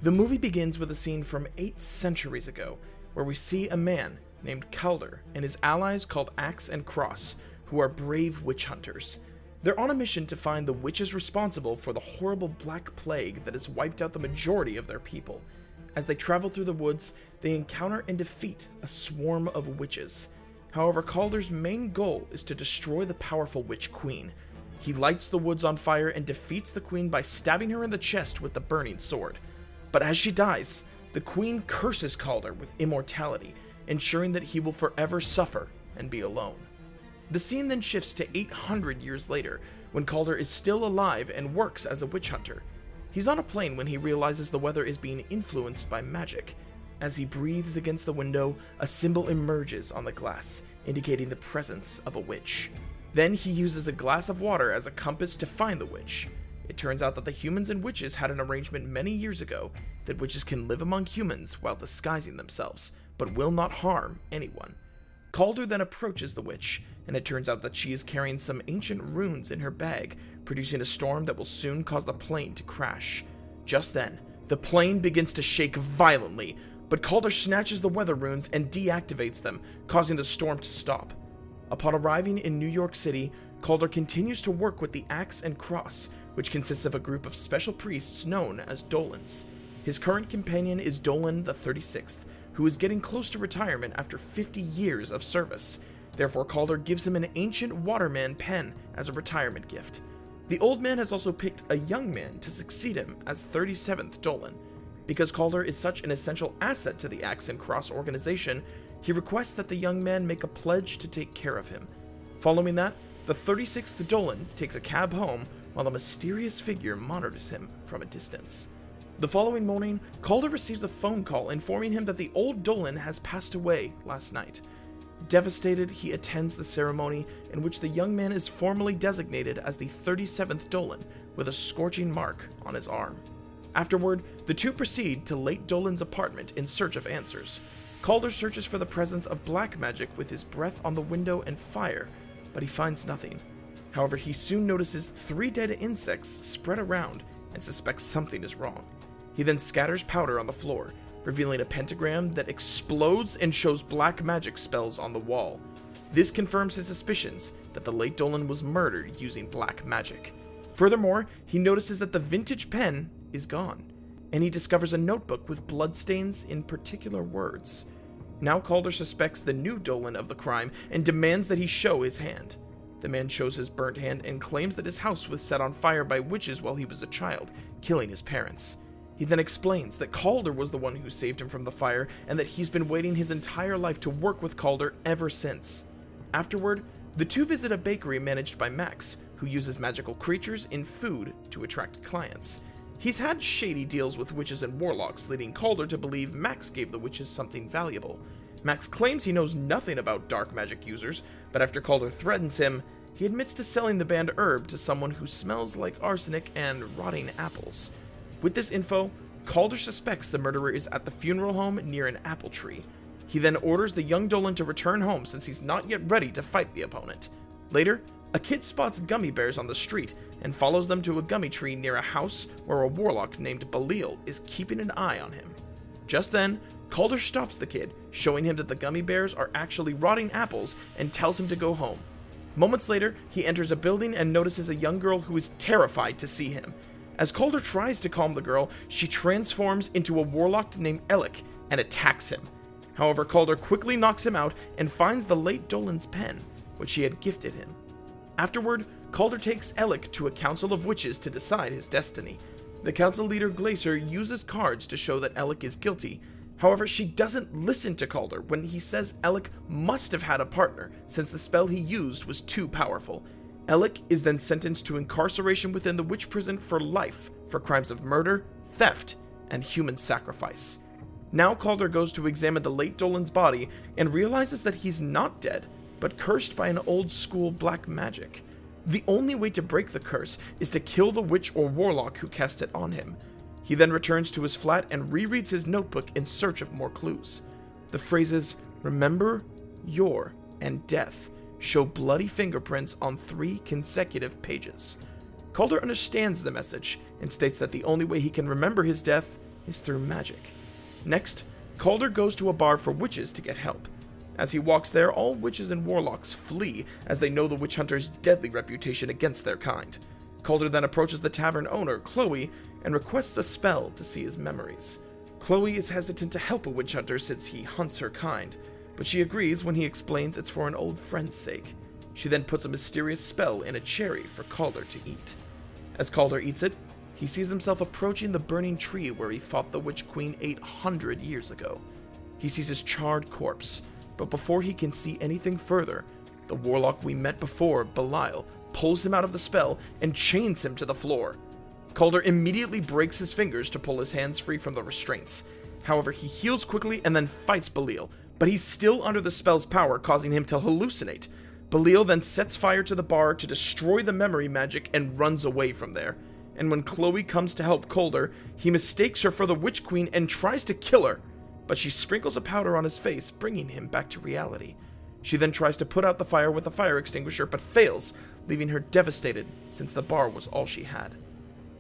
The movie begins with a scene from 8 centuries ago, where we see a man named Kaulder and his allies called Axe and Cross, who are brave witch hunters. They're on a mission to find the witches responsible for the horrible Black Plague that has wiped out the majority of their people. As they travel through the woods, they encounter and defeat a swarm of witches. However, Kaulder's main goal is to destroy the powerful witch queen. He lights the woods on fire and defeats the queen by stabbing her in the chest with the burning sword. But as she dies, the queen curses Kaulder with immortality, ensuring that he will forever suffer and be alone. The scene then shifts to 800 years later, when Kaulder is still alive and works as a witch hunter. He's on a plane when he realizes the weather is being influenced by magic. As he breathes against the window, a symbol emerges on the glass, indicating the presence of a witch. Then he uses a glass of water as a compass to find the witch. It turns out that the humans and witches had an arrangement many years ago that witches can live among humans while disguising themselves, but will not harm anyone. Kaulder then approaches the witch, and it turns out that she is carrying some ancient runes in her bag, producing a storm that will soon cause the plane to crash. Just then, the plane begins to shake violently, but Kaulder snatches the weather runes and deactivates them, causing the storm to stop. Upon arriving in New York City, Kaulder continues to work with the Axe and Cross, which consists of a group of special priests known as Dolans. His current companion is Dolan the 36th, who is getting close to retirement after 50 years of service. Therefore, Kaulder gives him an ancient waterman pen as a retirement gift. The old man has also picked a young man to succeed him as 37th Dolan. Because Kaulder is such an essential asset to the Axe and Cross organization, he requests that the young man make a pledge to take care of him. Following that, the 36th Dolan takes a cab home while a mysterious figure monitors him from a distance. The following morning, Kaulder receives a phone call informing him that the old Dolan has passed away last night. Devastated, he attends the ceremony in which the young man is formally designated as the 37th Dolan with a scorching mark on his arm. Afterward, the two proceed to late Dolan's apartment in search of answers. Kaulder searches for the presence of black magic with his breath on the window and fire, but he finds nothing. However, he soon notices 3 dead insects spread around and suspects something is wrong. He then scatters powder on the floor, revealing a pentagram that explodes and shows black magic spells on the wall. This confirms his suspicions that the late Dolan was murdered using black magic. Furthermore, he notices that the vintage pen is gone, and he discovers a notebook with bloodstains in particular words. Now Kaulder suspects the new Dolan of the crime and demands that he show his hand. The man shows his burnt hand and claims that his house was set on fire by witches while he was a child, killing his parents. He then explains that Kaulder was the one who saved him from the fire and that he's been waiting his entire life to work with Kaulder ever since. Afterward, the two visit a bakery managed by Max, who uses magical creatures in food to attract clients. He's had shady deals with witches and warlocks, leading Kaulder to believe Max gave the witches something valuable. Max claims he knows nothing about dark magic users, but after Kaulder threatens him, he admits to selling the banned herb to someone who smells like arsenic and rotting apples. With this info, Kaulder suspects the murderer is at the funeral home near an apple tree. He then orders the young Dolan to return home since he's not yet ready to fight the opponent. Later, a kid spots gummy bears on the street and follows them to a gummy tree near a house where a warlock named Belial is keeping an eye on him. Just then, Kaulder stops the kid, showing him that the gummy bears are actually rotting apples and tells him to go home. Moments later, he enters a building and notices a young girl who is terrified to see him. As Kaulder tries to calm the girl, she transforms into a warlock named Alec and attacks him. However, Kaulder quickly knocks him out and finds the late Dolan's pen, which she had gifted him. Afterward, Kaulder takes Alec to a council of witches to decide his destiny. The council leader Glacier uses cards to show that Alec is guilty. However, she doesn't listen to Kaulder when he says Alec must have had a partner since the spell he used was too powerful. Alec is then sentenced to incarceration within the witch prison for life for crimes of murder, theft, and human sacrifice. Now Kaulder goes to examine the late Dolan's body and realizes that he's not dead, but cursed by an old-school black magic. The only way to break the curse is to kill the witch or warlock who cast it on him. He then returns to his flat and rereads his notebook in search of more clues. The phrases, "remember," "your," and "death" show bloody fingerprints on 3 consecutive pages. Kaulder understands the message and states that the only way he can remember his death is through magic. Next, Kaulder goes to a bar for witches to get help. As he walks there, all witches and warlocks flee as they know the witch hunter's deadly reputation against their kind. Kaulder then approaches the tavern owner, Chloe, and requests a spell to see his memories. Chloe is hesitant to help a witch hunter since he hunts her kind, but she agrees when he explains it's for an old friend's sake. She then puts a mysterious spell in a cherry for Kaulder to eat. As Kaulder eats it, he sees himself approaching the burning tree where he fought the Witch Queen 800 years ago. He sees his charred corpse, but before he can see anything further, the warlock we met before, Belial, pulls him out of the spell and chains him to the floor. Kaulder immediately breaks his fingers to pull his hands free from the restraints. However, he heals quickly and then fights Belial, but he's still under the spell's power, causing him to hallucinate. Belial then sets fire to the bar to destroy the memory magic and runs away from there. And when Chloe comes to help Kaulder, he mistakes her for the Witch Queen and tries to kill her, but she sprinkles a powder on his face, bringing him back to reality. She then tries to put out the fire with a fire extinguisher, but fails, leaving her devastated since the bar was all she had.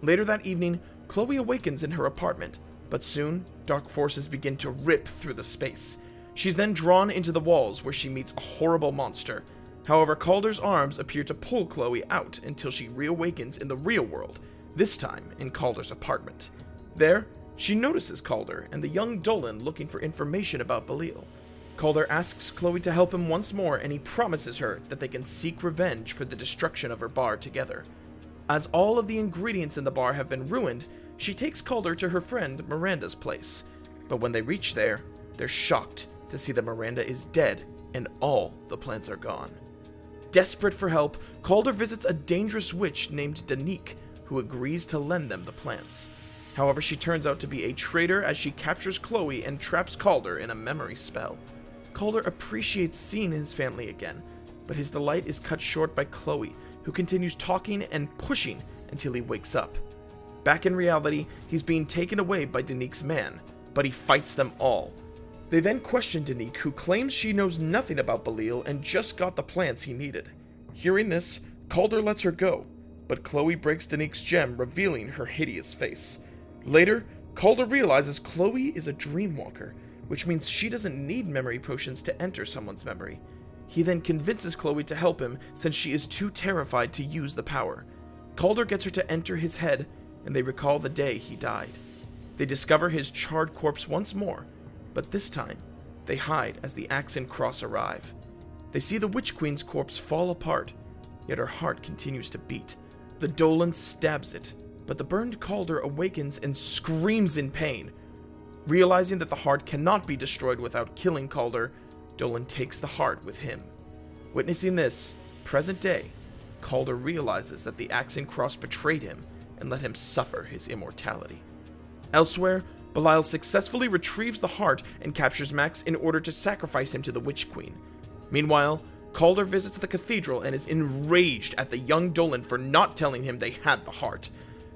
Later that evening, Chloe awakens in her apartment, but soon, dark forces begin to rip through the space. She's then drawn into the walls where she meets a horrible monster. However, Kaulder's arms appear to pull Chloe out until she reawakens in the real world, this time in Kaulder's apartment. There, she notices Kaulder and the young Dolan looking for information about Belial. Kaulder asks Chloe to help him once more, and he promises her that they can seek revenge for the destruction of her bar together. As all of the ingredients in the bar have been ruined, she takes Kaulder to her friend Miranda's place. But when they reach there, they're shocked to see that Miranda is dead and all the plants are gone. Desperate for help, Kaulder visits a dangerous witch named Danique, who agrees to lend them the plants. However, she turns out to be a traitor as she captures Chloe and traps Kaulder in a memory spell. Kaulder appreciates seeing his family again, but his delight is cut short by Chloe, who continues talking and pushing until he wakes up. Back in reality, he's being taken away by Danique's man, but he fights them all. They then question Danique, who claims she knows nothing about Belial and just got the plants he needed. Hearing this, Kaulder lets her go, but Chloe breaks Danique's gem, revealing her hideous face. Later, Kaulder realizes Chloe is a dreamwalker, which means she doesn't need memory potions to enter someone's memory. He then convinces Chloe to help him since she is too terrified to use the power. Kaulder gets her to enter his head, and they recall the day he died. They discover his charred corpse once more, but this time, they hide as the axe and cross arrive. They see the Witch Queen's corpse fall apart, yet her heart continues to beat. The Dolan stabs it, but the burned Kaulder awakens and screams in pain. Realizing that the heart cannot be destroyed without killing Kaulder, Dolan takes the heart with him. Witnessing this, present day, Kaulder realizes that the axe and cross betrayed him and let him suffer his immortality. Elsewhere, Belial successfully retrieves the heart and captures Max in order to sacrifice him to the Witch Queen. Meanwhile, Kaulder visits the cathedral and is enraged at the young Dolan for not telling him they had the heart.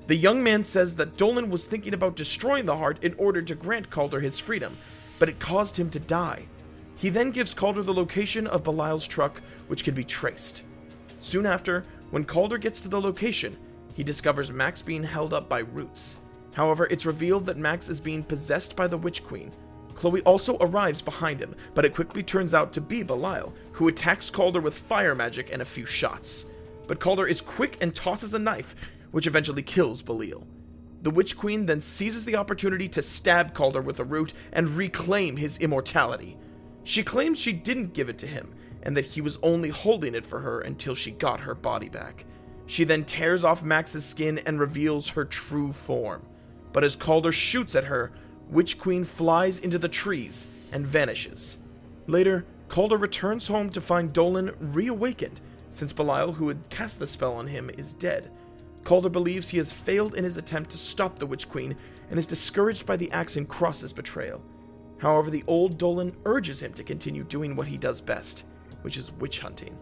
The young man says that Dolan was thinking about destroying the heart in order to grant Kaulder his freedom, but it caused him to die. He then gives Kaulder the location of Belial's truck, which can be traced. Soon after, when Kaulder gets to the location, he discovers Max being held up by roots. However, it's revealed that Max is being possessed by the Witch Queen. Chloe also arrives behind him, but it quickly turns out to be Belial, who attacks Kaulder with fire magic and a few shots. But Kaulder is quick and tosses a knife, which eventually kills Belial. The Witch Queen then seizes the opportunity to stab Kaulder with a root and reclaim his immortality. She claims she didn't give it to him, and that he was only holding it for her until she got her body back. She then tears off Max's skin and reveals her true form. But as Kaulder shoots at her, Witch Queen flies into the trees and vanishes. Later, Kaulder returns home to find Dolan reawakened, since Belial, who had cast the spell on him, is dead. Kaulder believes he has failed in his attempt to stop the Witch Queen and is discouraged by the axe and cross's betrayal. However, the old Dolan urges him to continue doing what he does best, which is witch hunting.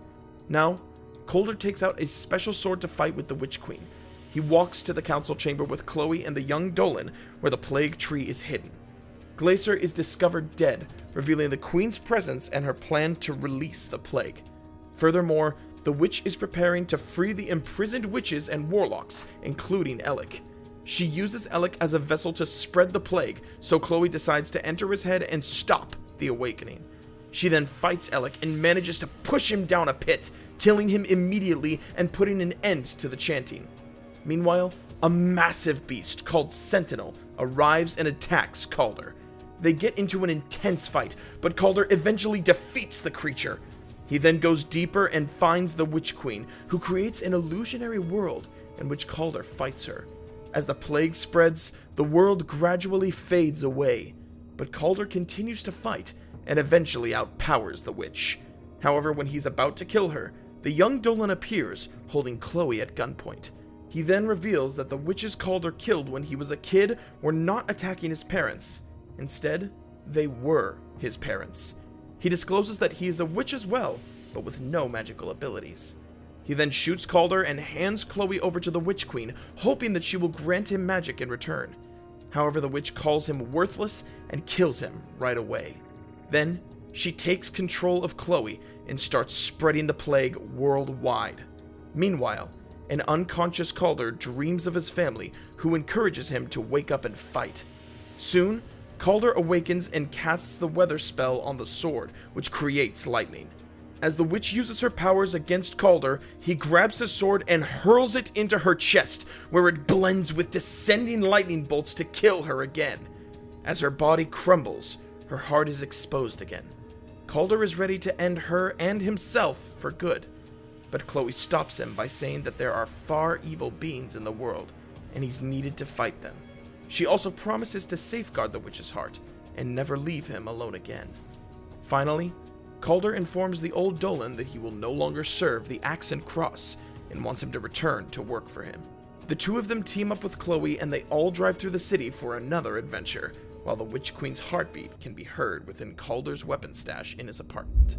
Now, Kaulder takes out a special sword to fight with the Witch Queen. He walks to the council chamber with Chloe and the young Dolan, where the plague tree is hidden. Glacier is discovered dead, revealing the Queen's presence and her plan to release the plague. Furthermore, the witch is preparing to free the imprisoned witches and warlocks, including Alec. She uses Alec as a vessel to spread the plague, so Chloe decides to enter his head and stop the awakening. She then fights Alec and manages to push him down a pit, killing him immediately and putting an end to the chanting. Meanwhile, a massive beast called Sentinel arrives and attacks Kaulder. They get into an intense fight, but Kaulder eventually defeats the creature. He then goes deeper and finds the Witch Queen, who creates an illusionary world in which Kaulder fights her. As the plague spreads, the world gradually fades away, but Kaulder continues to fight and eventually outpowers the witch. However, when he's about to kill her, the young Dolan appears, holding Chloe at gunpoint. He then reveals that the witches Kaulder killed when he was a kid were not attacking his parents. Instead, they were his parents. He discloses that he is a witch as well, but with no magical abilities. He then shoots Kaulder and hands Chloe over to the Witch Queen, hoping that she will grant him magic in return. However, the witch calls him worthless and kills him right away. Then, she takes control of Chloe and starts spreading the plague worldwide. Meanwhile, an unconscious Kaulder dreams of his family, who encourages him to wake up and fight. Soon, Kaulder awakens and casts the weather spell on the sword, which creates lightning. As the witch uses her powers against Kaulder, he grabs his sword and hurls it into her chest, where it blends with descending lightning bolts to kill her again. As her body crumbles, her heart is exposed again. Kaulder is ready to end her and himself for good, but Chloe stops him by saying that there are far evil beings in the world, and he's needed to fight them. She also promises to safeguard the witch's heart and never leave him alone again. Finally, Kaulder informs the old Dolan that he will no longer serve the Axe and Cross and wants him to return to work for him. The two of them team up with Chloe and they all drive through the city for another adventure, while the Witch Queen's heartbeat can be heard within Kaulder's weapon stash in his apartment.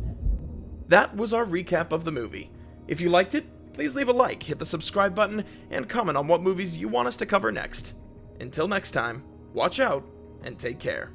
That was our recap of the movie. If you liked it, please leave a like, hit the subscribe button, and comment on what movies you want us to cover next. Until next time, watch out and take care.